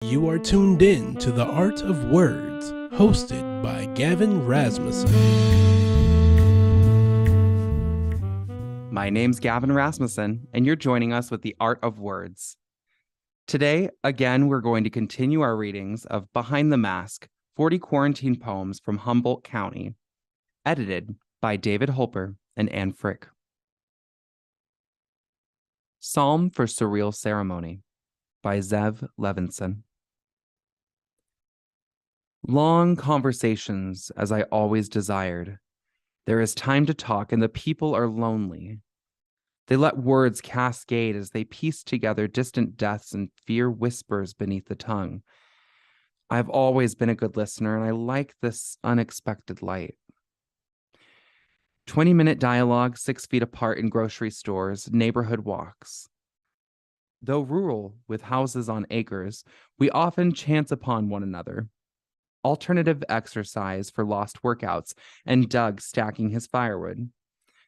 You are tuned in to The Art of Words, hosted by Gavin Rasmussen. My name's Gavin Rasmussen, and you're joining us with The Art of Words. Today, again, we're going to continue our readings of Behind the Mask, 40 Quarantine Poems from Humboldt County, edited by David Holper and Anne Frick. Psalm for Surreal Ceremony by Zev Levinson. Long conversations, as I always desired. There is time to talk, and the people are lonely. They let words cascade as they piece together distant deaths, and fear whispers beneath the tongue. I've always been a good listener, and I like this unexpected light. 20-minute dialogue 6 feet apart in grocery stores, neighborhood walks. Though rural, with houses on acres, we often chance upon one another. Alternative exercise for lost workouts, and Doug stacking his firewood.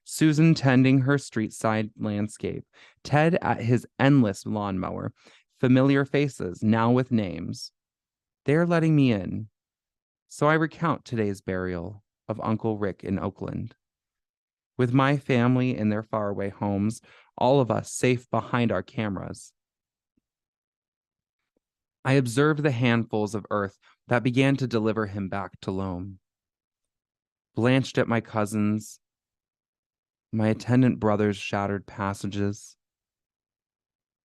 Susan tending her street-side landscape, Ted at his endless lawnmower, familiar faces, now with names. They're letting me in, so I recount today's burial of Uncle Rick in Oakland. With my family in their faraway homes, all of us safe behind our cameras. I observed the handfuls of earth that began to deliver him back to Loam. Blanched at my cousins, my attendant brother's shattered passages.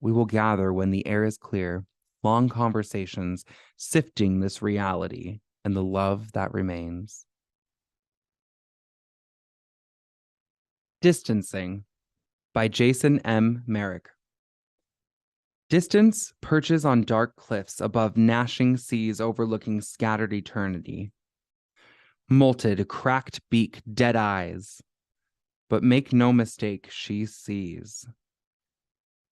We will gather when the air is clear, long conversations, sifting this reality and the love that remains. Distancing by Jason M. Merrick. Distance perches on dark cliffs above gnashing seas overlooking scattered eternity. Molted, cracked beak, dead eyes. But make no mistake, she sees.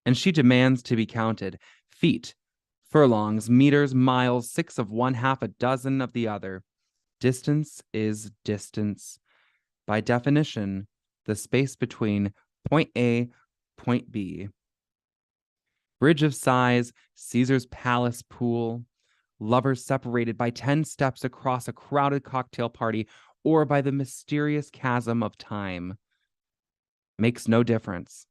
And she demands to be counted. Feet, furlongs, meters, miles, 6 of one, half a dozen of the other. Distance is distance. By definition, the space between point A, point B. Bridge of sighs, Caesar's palace pool, lovers separated by 10 steps across a crowded cocktail party, or by the mysterious chasm of time. Makes no difference.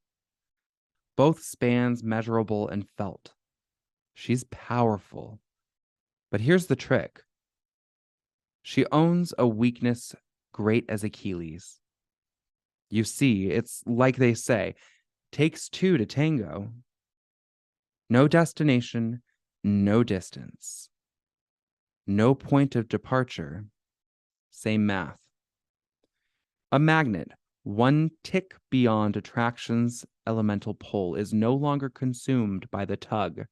Both spans measurable and felt. She's powerful. But here's the trick. She owns a weakness great as Achilles. You see, it's like they say, takes two to tango. No destination, no distance. No point of departure. Same math. A magnet, one tick beyond attraction's elemental pull, is no longer consumed by the tug.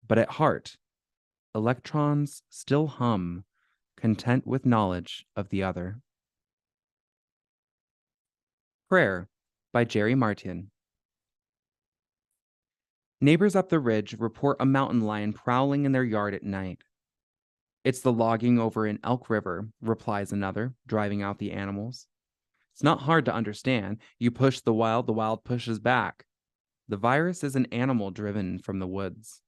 But at heart, electrons still hum, content with knowledge of the other. Prayer by Jerry Martin. Neighbors up the ridge report a mountain lion prowling in their yard at night. It's the logging over in Elk River, replies another, driving out the animals. It's not hard to understand. You push the wild pushes back. The virus is an animal driven from the woods.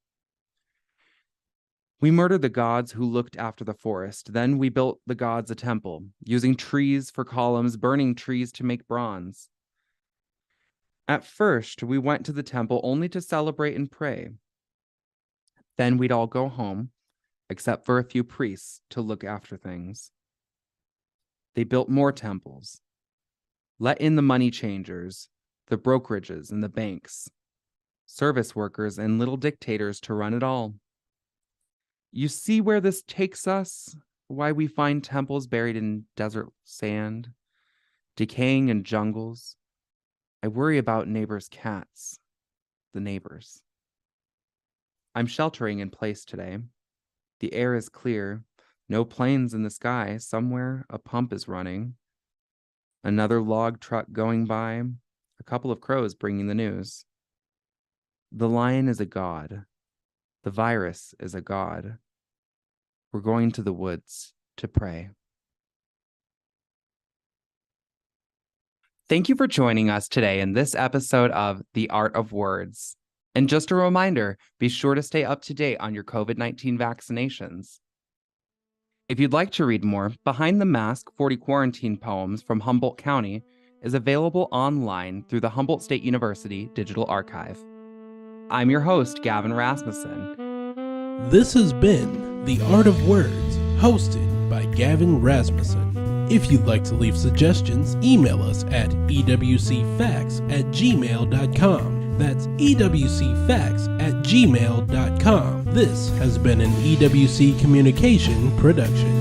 We murdered the gods who looked after the forest. Then we built the gods a temple, using trees for columns, burning trees to make bronze. At first, we went to the temple only to celebrate and pray. Then we'd all go home, except for a few priests to look after things. They built more temples, let in the money changers, the brokerages and the banks, service workers and little dictators to run it all. You see where this takes us? Why we find temples buried in desert sand, decaying in jungles. I worry about neighbors' cats, the neighbors. I'm sheltering in place today. The air is clear, no planes in the sky. Somewhere a pump is running. Another log truck going by, a couple of crows bringing the news. The lion is a god. The virus is a god. We're going to the woods to pray. Thank you for joining us today in this episode of The Art of Words. And just a reminder, be sure to stay up to date on your COVID-19 vaccinations. If you'd like to read more, Behind the Mask 40 Quarantine Poems from Humboldt County is available online through the Humboldt State University Digital Archive. I'm your host, Gavin Rasmussen. This has been The Art of Words, hosted by Gavin Rasmussen. If you'd like to leave suggestions, email us at ewcfacts@gmail.com. That's ewcfacts@gmail.com. This has been an EWC Communication production.